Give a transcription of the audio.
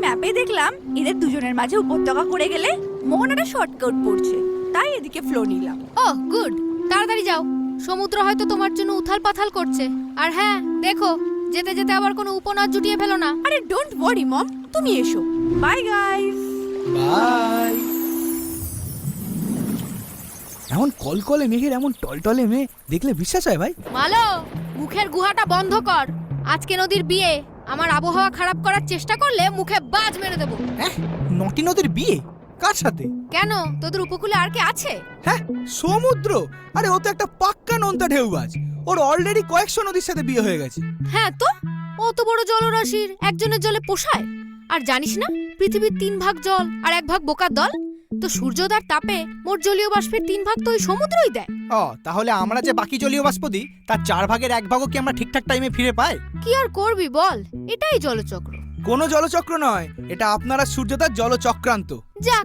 ম্যাপে দেখলাম এদের দুজনের মাঝে উপত্যকা করে গেলে মোহনাটা শর্টকাট পড়ছে, তাই এদিকে ফ্লো নিলাম। ও গুড, তাড়াতাড়ি যাও, সমুদ্র হয়তো তোমার জন্য উথাল পাথাল করছে। আর হ্যাঁ দেখো, যেতে যেতে আবার কোনো উপনাদ জুটিয়ে ফেলো না। আরে ডোন্ট ওয়ারি মম, তুমি এসো। Bye guys. বাই। এমন কলকলে মেঘের এমন টলটলে মেয়ে দেখলে বিশ্বাস হয় ভাই? মালো, মুখের গুহাটা বন্ধ কর। আজকে নদীর বিয়ে, আমার আবহাওয়া খারাপ করার চেষ্টা করলে মুখে বাজ মেরে দেবো। নটি নদীর বিয়ে কার সাথে? কেন, তোদের উপকূলে আর কে আছে? হ্যাঁ, সমুদ্র। আরে ও তো একটা পাক্কা নোনতা ঢেউবাজ। ওর অলরেডি কয়েকশো নদীর সাথে বিয়ে হয়ে গেছে। হ্যাঁ তো, অত বড় জলরাশির একজনের জলে পোষায়? আর জানিস না, পৃথিবীর 3 ভাগ জল আর 1 ভাগ বোকার দল। তো সূর্যোদয়ের তাপে মোট জলীয় বাষ্পের 3 ভাগ তো ওই সমুদ্রই দেয়। তাহলে আমরা যে বাকি জলীয় বাষ্প দিই তার 4 ভাগের 1 ভাগও কি আমরা ঠিকঠাক টাইমে ফিরে পাই? কি আর করবি বল, এটাই জলচক্র। কোনো জলচক্র নয়, এটা আপনারা সূর্যতার জলচক্রান্ত। যাক,